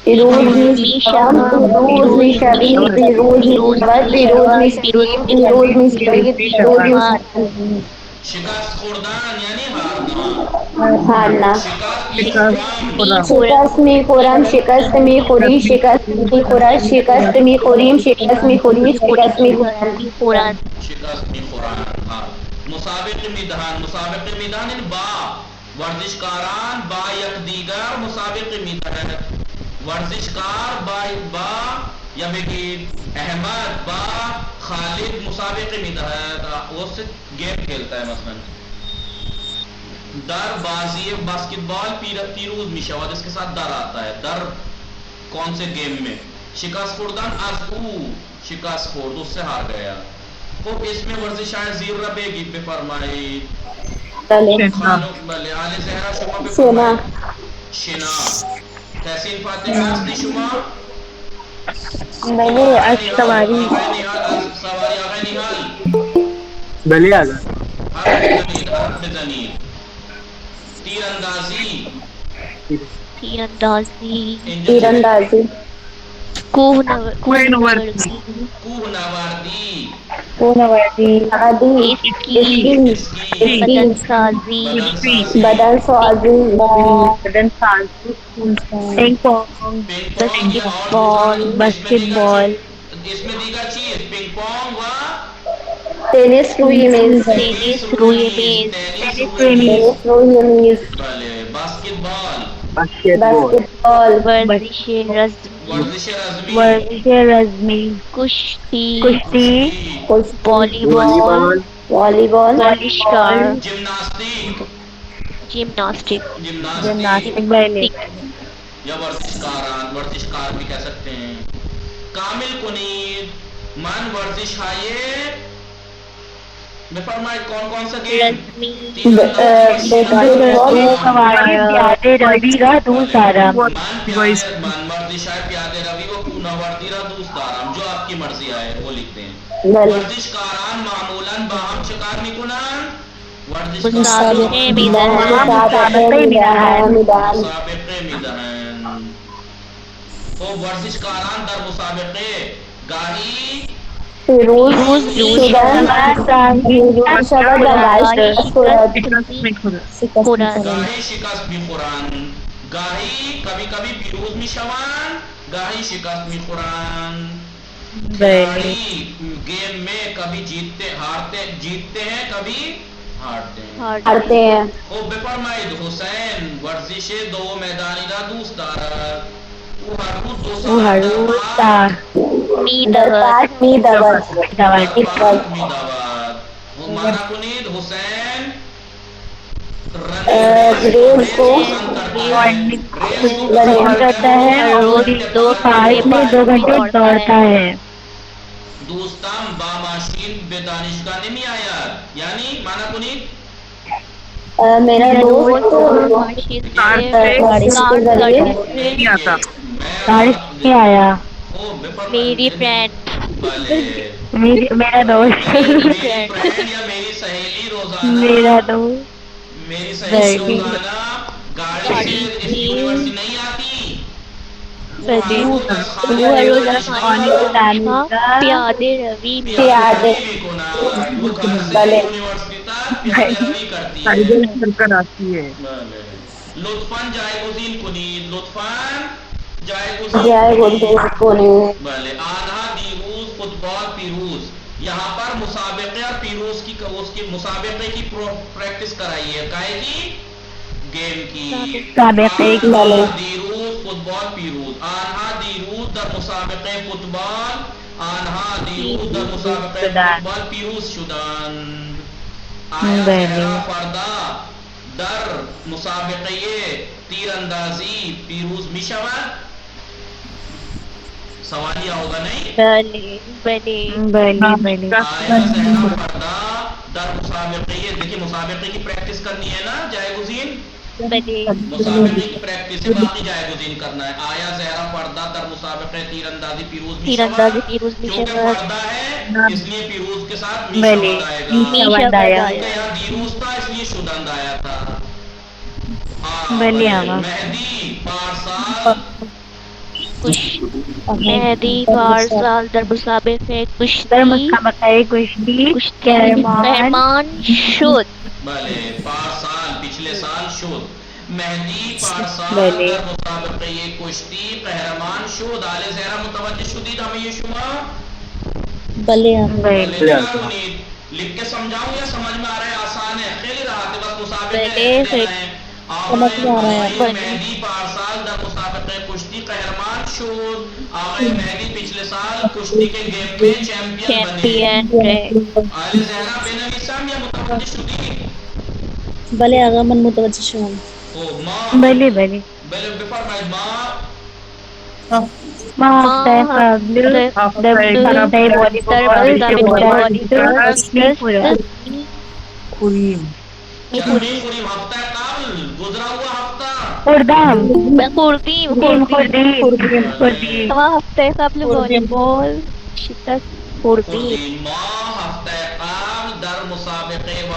پیروز میشم پیروز میشوی پیروز میشود پیروز میشویم پیروز میشوید پیروز میشویم. شکست خوردن یعنی ہارنا. ہارنا. شکست شکست می خورم میخورم. شکست می خوری شکست می خورد شکست می خوریم شکست می خوری شکست می خورم. قرآن شکست میخورن. ہاں. مسابقه میدهن. مسابقه میدهن یعنی با ورزشکاران با یکدیگر مسابقه میدهند. ورزشکار با یا بگید احمد با خالد مسابقه میدهد. وہ سے گیم کھیلتا ہے مثلا. در بازی باسکٹ بال پیروز میشود. اس کے ساتھ در آتا ہے. در کون سے گیم میں؟ شکست خوردن از او شکست خورد اس سے ہار گیا. خوب اس میں ورزش ہے زیر ربے گی بفرمائی. خانم بلے آل زہرا شما بفرمائی. شنا. تحسین فاطمہ ہستی شما؟ میں نے سواری سواری آغای نحال. بلے آگا. حرف بزنید. تیر اندازی. تیر اندازی تیر اندازی کوہ نوردی کوہ نوردی. عادی اسکی. بدن سازی بدن سازی بدن سازی پینگ پونگ پنگ پونگ بال باسکٹ بال اس میں دیگر چیز پنگ پونگ و ٹینس روئی میز ٹینس روئی میز ٹینس روئی میز بلے. باسکٹ بال. باسکٹ بال. باسکٹ بال ورزش رزمی ورزش رزمی. ورزش رزمی کشتی والی والی بال والی بال بالشکار جمناسٹک. جمناسٹک جمناسٹک بیلے یا ورزشکاران. ورزشکار بھی کہہ سکتے ہیں. کامل کنید من ورزش ہائے بفرمائے. کون کون سا گیم؟ رزمی سواری پیادے روی را دوست دارم. من ورزش ہے پیادے روی و کوہنوردی را دوست دارم. جو آپ کی مرضی آئے وہ لکھتے ہیں. ورزشکاران معمولاً باہم شکار میکنن. مسابقه میدهند مسابقه میدهند. خب ورزشکاران در مسابقه گاهی پیروز شدن شود گاهی شکست میخورند. گاهی کبھی کبھی پیروز میشوند گاهی شکست میخورند. کھلاڑی گیم میں کبھی جیتتے ہیں کبھی ہارتے ہیں. خوب بفرمایید. حسین ورزش دو میدانی را دوست دارد. او هر روز دو ساعت در پارک میدود مانا کنید حسین ریس کو رننگ کرتا ہے اور پارک میں 2 گھنٹے دوڑتا ہے. دوستم با ماشین به دانشگاه نمی آید. یعنی مانا کنید میرا دوست کار نہیں آتا. بارش نہیں آیا. میری فرینڈ میرا دوست میری فرینڈ یا میری سہیلی روزانہ میرا دوست میری سہیلی روزانہ گاڑی سے اس یونیورسٹی نہیں آتی. بلے روح روز افغانی دانشگاہ پیادے روی پیادے وہ گھر سے بلے یونیورسٹی تک پیادے روی کرتی ہے. سائیکل چل کر آتی ہے. لطفاً جائے گزین کنید لطفاً جائے گزین جائے گزین کنید. بلے آنہا دیروز فٹ بال پیروز. یہاں پر مسابقے اور پیروز کی اس کی مسابقے کی پریکٹس کرائی ہے. کائے کی گیم کی سابقے کی. آنہا دیروز فٹ بال پیروز. آنہا دیروز در مسابقه فٹ بال. آنها دیروز در مسابقه فوتبال پیروز شدند. آیا زهرا فردا در مسابقه تیراندازی پیروز می شود؟ سوال یہ ہوگا نہیں؟ بلی آیا زهرا فردا در مسابقه دیکھیں مسابقے کی پریکٹس کرنی ہے نا جائے گزین. مسابقے کی پریکٹس ہے باقی جائے گزین کرنا ہے. آیا زہرا پردہ در مسابقہ تیر اندازی پیروز می شود. کیونکہ پردہ ہے اس لیے پیروز کے ساتھ می شود آئے گا. کیونکہ یہاں دیروز تھا اس لیے شدند آیا تھا. مہدی پارسال مہدی پارسال در مسابقہ کشتی قہرمان شد. بلے پارسال پچھلے سال شد. مہدی پارسال در مسابقہ یہ کشتی قہرمان شد. آل زہرا متوجہ شدید ہمیں یہ شما بلے لکھ کے سمجھاؤں یا سمجھ میں آ رہا ہے؟ آسان ہے خیلی رہا بس مسابقہ مہدی پارسال در مسابقہ کشتی قہرمان شد. آقای مہدی پچھلے سال کشتی کے گیم میں چیمپئن بنے. آل زہرا بینویسم یا متوجہ شدید؟ بلے آقا من متوجہ شدم. بلی بفرمائید ما ہفتہ قبل کریم خوریم ہفتہ قبل گزرا ہوا ہفتہ ہفتے قبل والی بال شکست خوردیم. ماہ ہفتہ قبل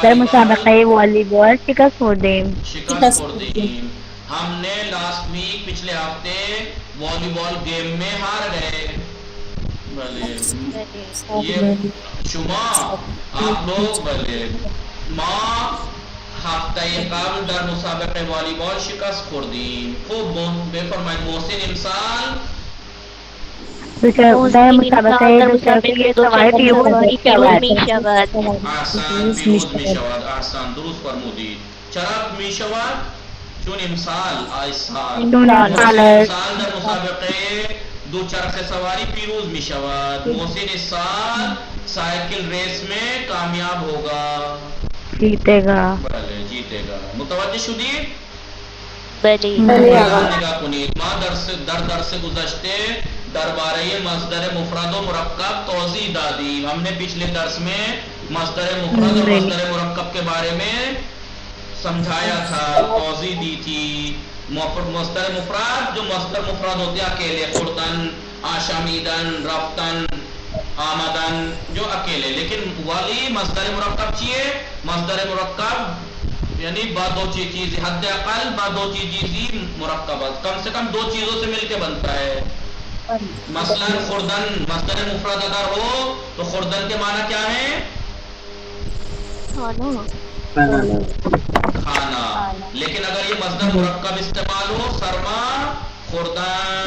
در مسابقہ والی بال شکست خوردیم. ہم نے لاسٹ ویک پچھلے ہفتے والی بال گیم میں ہار گئے. یہ شما آپ لوگ بلے ماہ ہفتہ قبل در مسابقہ والی بال شکست خوردیم. خوب بے فرمائید محسن امسال در مسابقہ پیروز می شود. احسان پیروز می شود. احسان درست فرمودید. چرا می شود؟ چون امسال سال در مسابقه دو چرخ سواری پیروز می شود. محسن اس سال سائیکل ریس میں کامیاب ہوگا. جیتے گا. بلے جیتے گا. متوجہ شدید؟ نگاہ کنید. ما درس گزشتے دربارے مصدر مفرد و مرکب توضیح دادی. ہم نے پچھلے درس میں مصدر مفرد اور مصدر مرکب کے بارے میں سمجھایا تھا توضیح دی تھی. مصدر مفرد جو مصدر مفرد ہوتے ہیں اکیلے خوردن آشامیدن رفتن آمدن جو اکیلے. لیکن والی مصدر مرکب چیئے مصدر مرکب یعنی با دو چیز حد اقل با دو چیزی مرکبت کم سے کم دو چیزوں سے مل کے بنتا ہے. مثلا خوردن مصدر مفرد اگر ہو تو خوردن کے معنی کیا ہے؟ کھانا. لیکن اگر یہ مصدر مرکب استعمال ہو سرما خوردن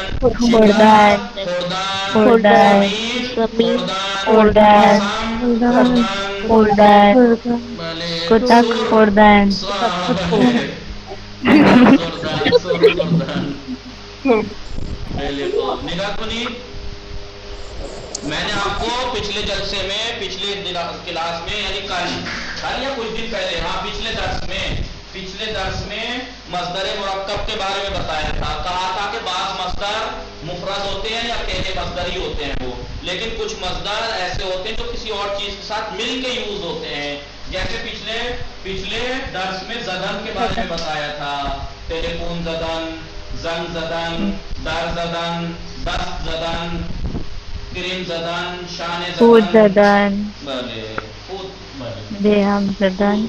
نگاہ کنی. میں نے آپ کو پچھلے جلسے میں پچھلے کلاس میں یعنی کل یا کچھ دن پہلے پچھلے درس میں مصدر مرکب کے بارے میں بتایا تھا. کہا تھا کہ بعض مصدر مفرد ہوتے ہیں یا اکیلے مصدر ہی ہوتے ہیں وہ. لیکن کچھ مصدر ایسے ہوتے ہیں جو کسی اور چیز کے ساتھ مل کے یوز ہوتے ہیں. جیسے پچھلے درس میں زدن کے بارے میں بتایا تھا. ٹیلی فون زدن زنگ زدن در زدن دست زدن کریم زدن شان زدن بہم زدن.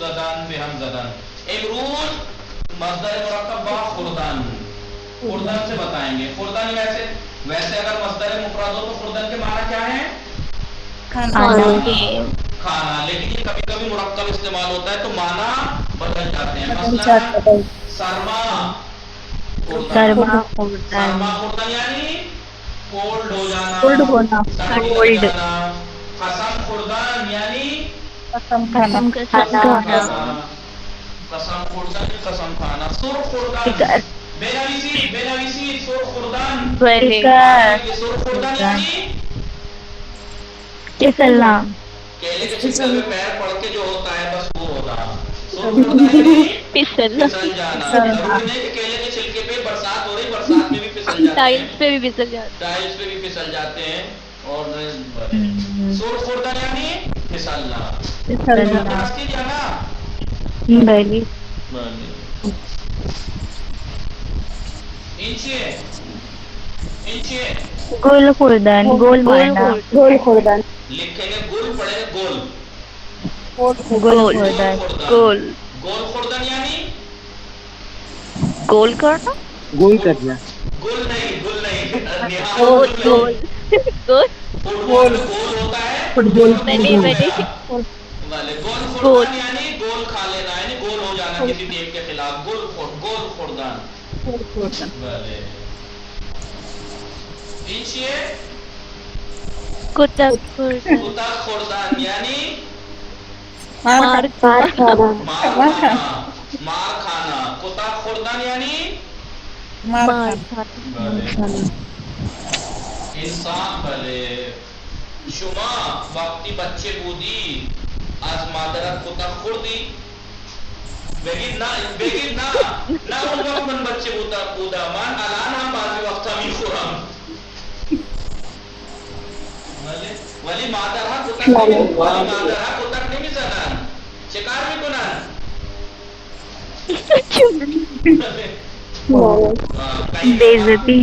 امروز مصدر مرکب با خوردن خوردن سے بتائیں گے. خوردن ویسے اگر مصدر مفرد ہو تو خوردن کے معنی کیا ہے؟ کھانا. لیکن یہ کبھی کبھی مرکب استعمال ہوتا ہے تو معنی بدل جاتے ہیں. مثلا سرما خوردن یعنی کولڈ ہو جانا، سرد ہو جانا. قسم خوردن یعنی قسم کھانا. قسم خوردن قسم کھانا. سرخ خوردن بینویسی سرخ خوردن. سرخ خوردن یعنی پھسلنا. کیلے کے چھلکے میں پیر پڑ کے جو ہوتا ہے بس وہ ہوتا. سرخ خوردن یعنی پھسل جانا. ضروری نہیں کہ کیلے کے چھلکے پہ برسات ہو رہی برسات میں بھی پھسل جاتے ہیں، ٹائلس پہ بھی پھسل جاتے ہیں. اور سرخ خوردن یعنی پھسلنا. بس کیجیے نا. بلی. انچے گول خوردن. گول مارنا. گول خوردن. لکھیں گے گل پڑے گول. گول خوردن. گول. گول خوردن یعنی گول کرنا. گول کرنا. گل نہیں گول. گول. گول ہوتا ہے فٹ بال والے. گول خوردن یعنی گول کھا لینا یعنی گول ہو جانا کسی ٹیم کے خلاف. گول خوردن. کتا خوردن یعنی مار کھانا. کتا خوردن یعنی انسان. بھلے شما وقتی بچے بودی از مادرت کتا خوردی بگید نه اون وقت من بچه بودم من الان هم بعضی وقتا میخورم ولی مادرها کتک نمیزنن شکار میکنن. بےعزتی.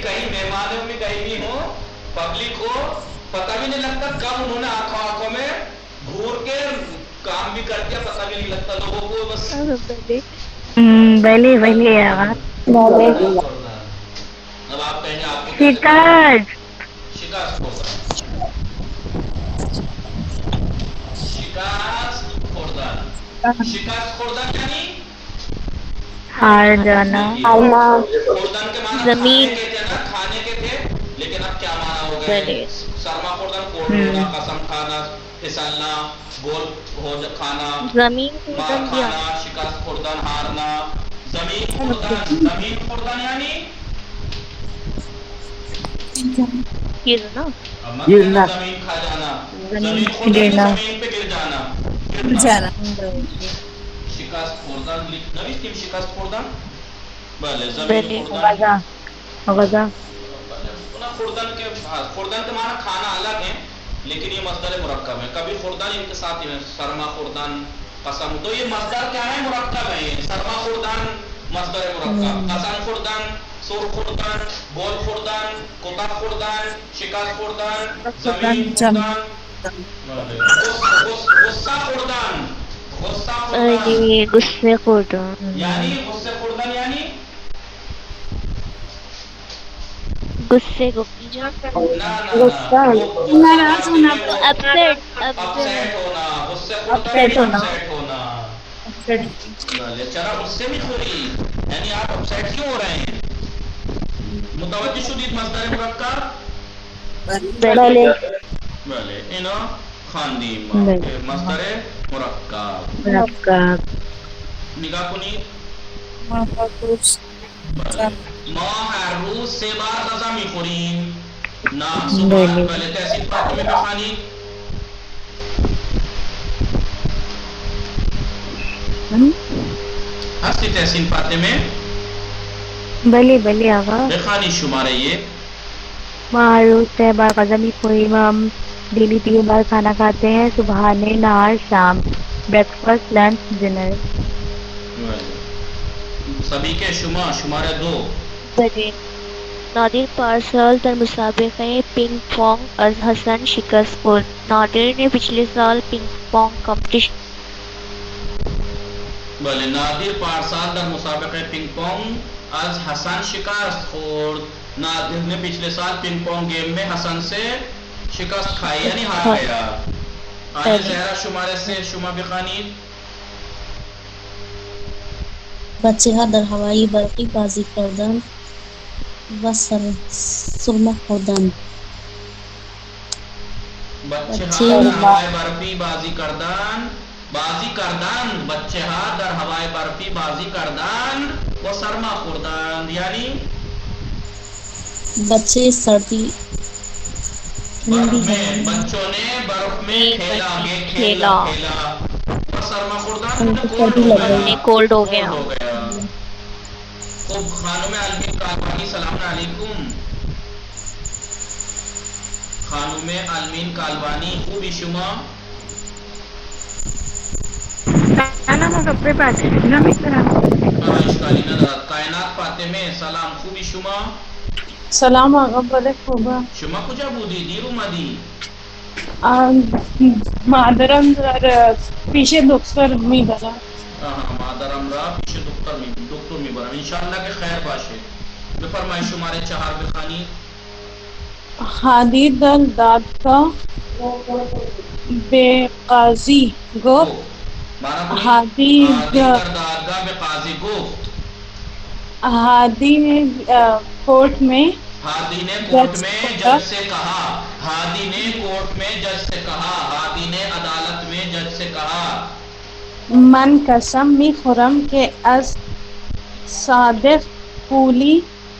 کہیں مہمانوں میں گئی بھی ہوں پبلک کو پتہ بھی نہیں لگتا کب انہوں نے آنکھوں میں گھور کے کام بھی کر کے پتہ بھی نہیں لگتا لوگوں کو. بس بلی یار. اب آپ کہیں گے آپ کو شکست. شکست خوردن یعنی ہار جانا. خوردن کے معنی زمین کھانے کے تھے لیکن اب کیا معنی ہو گئے؟ سرما خوردن کولڈ ہونا، قسم کھانا، پھسلنا، گول کھانا، زمین مار کھانا، شکست خوردن ہارنا. زمین خوردن یعنی گرنا. زمین کھا جانا. زمین خوردن زمین پہ گر جانا. شکست خوردن نوشتیم شکست خوردن. بله زمین خوردن. خوردن کے معنی کھانا الگ ہے لیکن یہ مصدر مرکب ہے. کبھی خوردن ان کے ساتھ ہی سرما خوردن قسم. تو یہ مصدر کیا ہے؟ مرکب ہے. یہ سرما خوردن مصدر مرکب، قسم خوردن، سر خوردن، گول خوردن، کتا خوردن، شکست خوردن، زمین خوردن، غصہ خوردن. غصے خوردن یعنی غصے خوردن یعنی غصے کو ناراض ہونا، اپسیٹ ہونا. غصے خوردن اپسیٹ ہونا. چرا غصے میں خوری یعنی آپ اپسیٹ کیوں ہو رہے ہیں؟ متوجہ شدید مصدر مرکب. بله اینا خواندیم مصدر مرکب. نگاه کنید. ما هر روز 3 بار غذا میخوریم. نه صبح. بله تحصیل فاطمه بخوانید. هستی تحسین فاطمه؟ بلی آقا. بخوانید شماره 1. ہر روز 3 بار غذا میخوریم. ہم ڈیلی 3 بار کھانا کھاتے ہیں، صبحانے، نہار، شام. Break fast, lunch, dinner. سبھی کے شماره 2. نادر پارسال در مسابقه پینگ پونگ از حسن شکست خورد. نادر نے پچھلے سال پینگ پونگ کمپٹیشن بله نادر پارسال در مسابقه پینگ پونگ از حسن شکست خورد. نادر نے پچھلے سال پنگ پونگ گیم میں حسن سے شکست کھائی یعنی ہار گیا. آئیے زہرا شمارے سے شما بخوانید. بچه ها در هوای برقی بازی کردند و سرما خوردند. بچه ها در ہوائے برفی بازی کردند بچه ها در ہوائے برفی بازی کردند و سرما خوردند یعنی بچے سردی برف میں بچوں نے برف میں کھیلا و سرما خوردند کولڈ ہو گیا. خوب خانم علمی کالبانی سلام علیکم. خانم علمین کالبانی خوبی شما؟ اشکالی ندارد. کائنات فاطمه سلام خوبی شما؟ سلام آقا بله خوبه. شما کجا بودی؟ دیر اومدی؟ مادرم در پیش دکتر میبرم. مادرم را پیش دکتر میبرم. انشاءالله که خیر باشه. بفرمایید شماره 4 بخوانید. هادی در دادگاه به قاضی گفت هادی در دادگاه به قاضی گفت هادی کورٹ میں ہادی نے کورٹ میں جج سے کہا. ہادی نے کورٹ میں جج سے کہا. ہادی نے عدالت میں جج سے کہا من قسم میخورم که از صادق پولی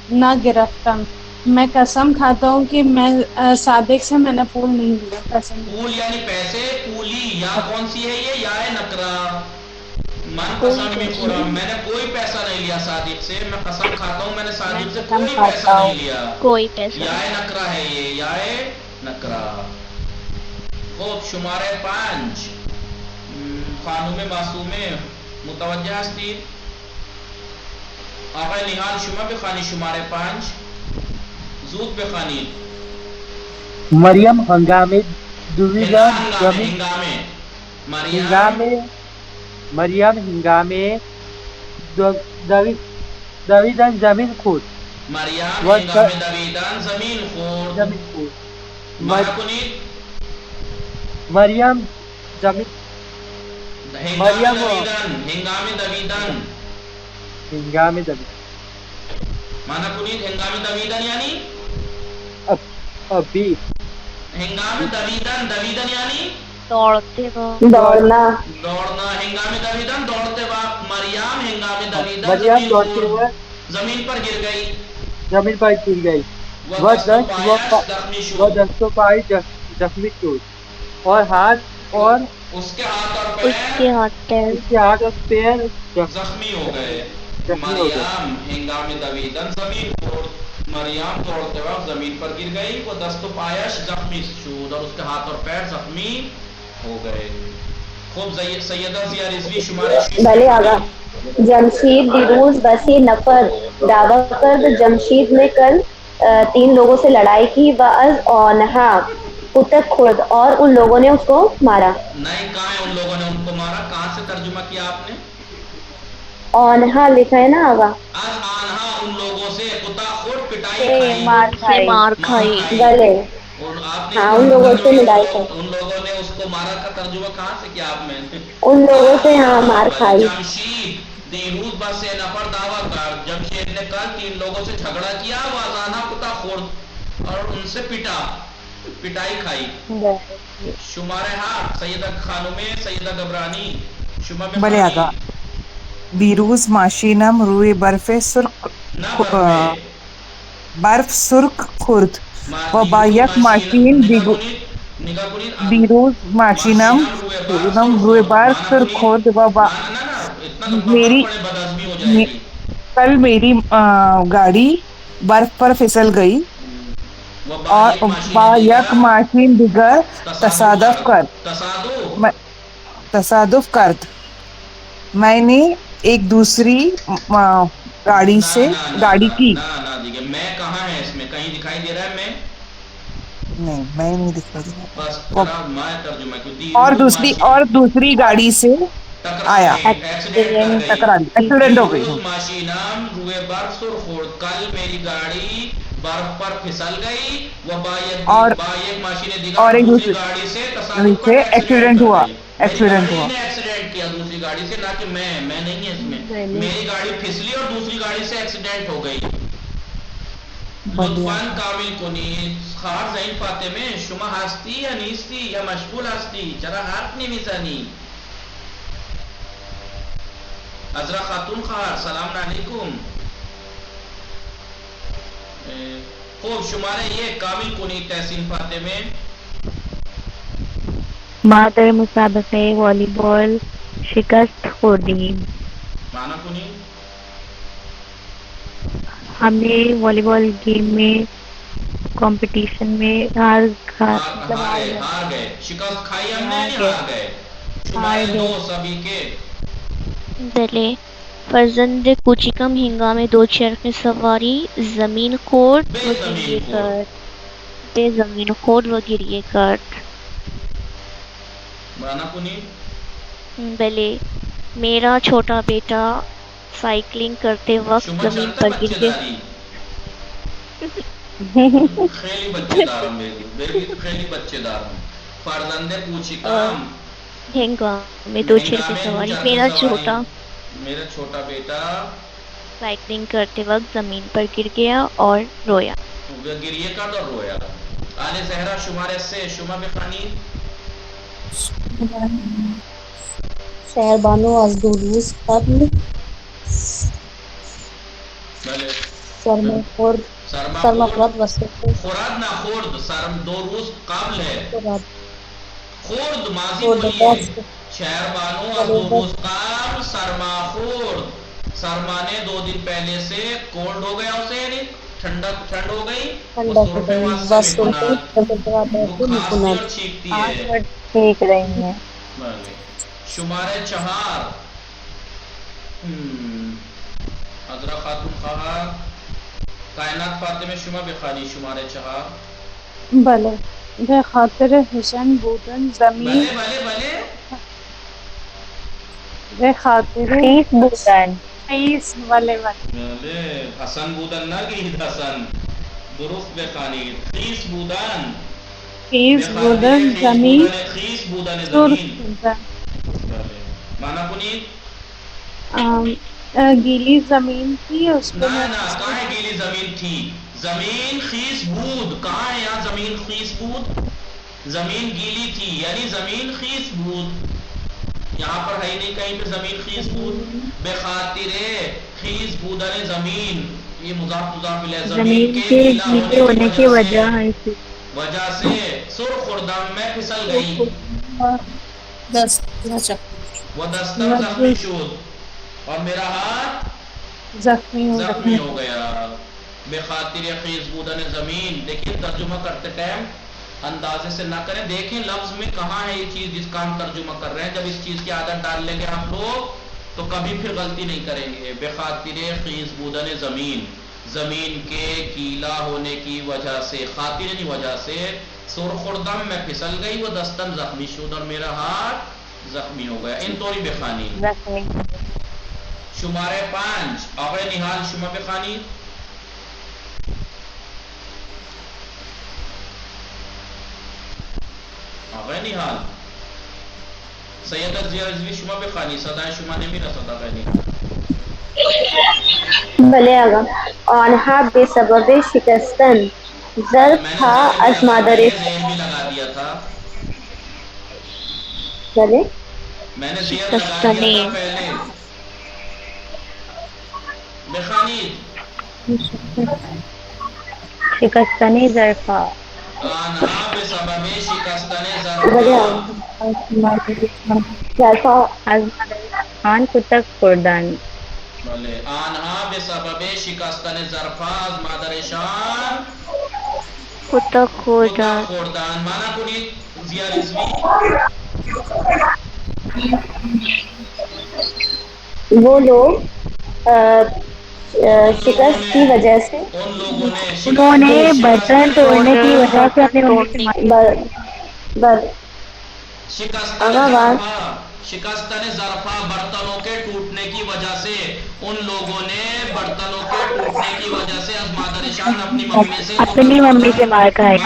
نہ گرفتم. میں قسم کھاتا ہوں کہ میں صادق سے میں نے پول نہیں لیا. قسم. پول یعنی پیسے. پولی یا کون سی ہے یہ؟ یا نکرا. من قسم میخورم میں نے کوئی پیسہ نہیں لیا صادق سے. میں قسم کھاتا ہوں میں نے صادق سے کوئی پیسہ نہیں لیا. کوئی پیسہ. یا نکرا ہے یہ. یا نکرا. خوب شماره 5 خانم معصومه متوجه هستید؟ آقای نهال شما بخوانید شماره 5 زود بخوانید. مریم هنگامه دویدن مریم هنگامه دویدن زمین خورد. مریم هنگام دویدن زمین خورد. مانا کنید. مریم زمین هنگام دویدن مانا کنید. هنگام دویدن یعنی ابھی. هنگام دویدن یعنی دوڑتے وقت. دوڑنا. هنگام دویدن دوڑتے وقت. مریم هنگام دویدن زمین پر گر گئی. وہ دست و پای زخمی شد اور ہاتھ اور اس کے ہاتھ اور پیر زخمی ہو گئے. مریم ہنگام دویدن زمین خورد. مریم دوڑتے وقت زمین پر گر گئی. وہ دست و پایش زخمی شد اور اس کے ہاتھ اور پیر زخمی ہو گئے. خوب سیدہ ضیاء رضوی شمارے 6. بھلے آگا. جمشید بیروز بسی نفر دعویٰ کرد جمشید نے کل 3 لوگوں سے لڑائی کی. بعض اونہا اتک خورد اور ان لوگوں نے اس کو مارا. نہیں کہاں ہے ان لوگوں نے ان کو مارا؟ کہاں سے ترجمہ کیا آپ نے؟ اونہا لکھا ہے نا آگا. از آنہا ان لوگوں سے قطع خورد پٹائی مار کھائی. گلے. آپ نے ہاں ان لوگوں سے لڑائی کی. ان لوگوں نے اس کو مارا کا ترجمہ کہاں سے کیا آپ نے؟ ان لوگوں سے ہاں مار کھائی. جمشید دیروز بس سے نفر دعویٰ کر. جمشید نے کل 3 لوگوں سے جھگڑا کیا. وازانہ قطع خورد اور ان سے پٹائی کھائی. شمارے 8 سیدہ خانم سیدہ گبرانی شما بلے آگا. بیروز ماشینم روی برف سرخ خورد و با یک ماشین بیروز ماشینم روی برف سرخ خورد و با کل میری گاڑی برف پر پھسل گئی اور با یک ماشین دیگر تصادف کرد. میں نے ایک دوسری گاڑی کی. میں کہاں ہے اس میں کہیں دکھائی دے رہا ہے؟ میں نہیں دکھائی دے رہا. اور دوسری گاڑی سے آیا ایکسیڈنٹ کر ٹکرا گئی. ایکسیڈنٹ ہو گئی. امروز ماشینام روئے برف سرخورد, کل میری گاڑی برف پر پھسل گئی. وہ با ایک ماشین دیگر اور ایک دوسری گاڑی سے تصادف کر ایکسیڈنٹ ایکسیڈنٹ کر ہوا. گئی. میری گاڑی نے ایکسیڈنٹ کیا دوسری گاڑی سے, نہ کہ میں نہیں ہے اس میں. میری گاڑی پھسلی اور دوسری گاڑی سے ایکسیڈنٹ ہو گئی. لطفاً کامل کنی خواهر زین فاطمه شما هستی یا نیستی یا مشغول هستی؟ چرا حرف نمیزنی؟ عذرا خاتون خواهر سلام علیکم. خوب شماره یک کامل کنی تحسین فاطمه. ما در مسابقه والیبال شکست خوردیم. معنی کنی؟ ہم نے والی بال گیم میں کمپٹیشن میں ہار گئے. شکست کھائی ہم نے, ہار گئے. شماره دو سبھی کے. بلے. فرزند کوچکم ہنگام دو چرخ سواری زمین خورد و گریے کرد. بے زمین خورد و گریے کرد. معنی کنی؟ بلے. میرا چھوٹا بیٹا سائیکلنگ کرتے وقت زمین پر گر گیا. خیلی بچے دارم بیبی خیلی بچے دارم. فرزند کوچکم ہنگام میں دو چرخ سواری میرا چھوٹا بیٹا سائیکلنگ کرتے وقت زمین پر گر گیا اور رویا. گریے کرد اور رویا. آل زہرا شمارے سے شما بخانی. شہر بانو از دو روز قبل سرما خورد و خورد نہ خورد سرم 2 روز قبل ہے. خورد ماضی بولیے. شہر بانو از 2 روز قبل سرما خورد. سرما نے 2 دن پہلے سے کولڈ ہو گیا اسے, یعنی ٹھنڈ ہو گئی. کھانسی اور چھینکتی ہے. ٹھیک رہی ہیں. شمارے 4 عذرا خاتون خواہر کائنات فاطمه شما بخوانی شماره 4. بله. به خاطر حسن بودن زمین. بله به خاطر خیس بودن. خیس بله حسن بودن نگید حسن درست بخوانید. خیس بودن. خیس بودن زمین. خیس بودن سرخ زمین. بودن. معنی کنید. گیلی زمین تھی اس پہ. نہ کہاں ہے گیلی زمین تھی؟ زمین خیس بود. کہاں ہے یہاں زمین خیس بود؟ زمین گیلی تھی یعنی زمین خیس بود. یہاں پر ہے نہیں کہیں پہ زمین خیس بود. بخاطر خیس بودن زمین, یہ مضاف الیہ زمین کے گیلا ہونے کی وجہ سے سرخ خوردم میں پھسل گئی. وہ دستم زخمی شد اور میرا ہاتھ زخمی ہو گیا. بخاطر خیز بودن زمین. دیکھیں ترجمہ کرتے ٹائم اندازے سے نہ کریں, دیکھیں لفظ میں کہاں ہے یہ چیز جس کا ہم ترجمہ کر رہے ہیں. جب اس چیز کی عادت ڈال لیں گے آپ لوگ تو کبھی پھر غلطی نہیں کریں گے. بخاطر خیز بودن زمین, زمین کے گیلا ہونے کی وجہ سے, خاطر یعنی وجہ سے. سرخ خوردم میں پھسل گئی, وہ دستم زخمی شد اور میرا ہاتھ زخمی ہو گیا. ان طوری بخانی. شمارے 5 آقای نحال شما بخانی. آقای نحال سید ضیاء رضوی شما بخانی. صدای شما نمیرسد آقای نحال. بله آقا. آنها به سبب شکستن ظرف ها از مادر بھی لگا دیا تھا. بله میں نے زیر لگا دیا تھا پہلے. بخانی. شکستنی ظرفا. آنها به سبب شکستن ظرفا از آن کتک خوردن. بله آنها به سبب شکستن ظرفا از مادرشان کتک خوردن. معنی کنید ضیاء رضوی. وہ لوگ شکست کی وجہ سے ان لوگوں نے انہوں نے برتن توڑنے کی وجہ سے اپنے ممی سے شکستن آغا ظرفا شکستن ظرفا برتنوں کے ٹوٹنے کی وجہ سے، ان لوگوں نے برتنوں کے ٹوٹنے کی وجہ سے از مادر شان اپنی ممی سے مار کھائی.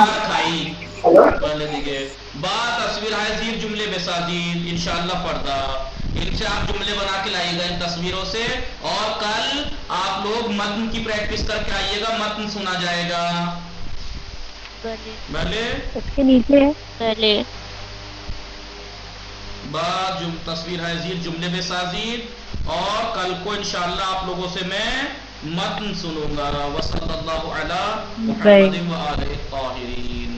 پہلے دیکھیں با تصویر ہے زیر جملے بسازید انشاءاللہ پردہ، ان سے آپ جملے بنا کے لائیے گا ان تصویروں سے، اور کل آپ لوگ متن کی پریکٹس کر کے آئیے گا، متن سنا جائے گا. بھلے اس کے نیچے ہے پہلے بعد تصویر ہے زیر جملے میں سازید، اور کل کو انشاءاللہ آپ لوگوں سے میں متن سنوں گا. وصلی اللہ علی محمد و آلہ الطاہرین.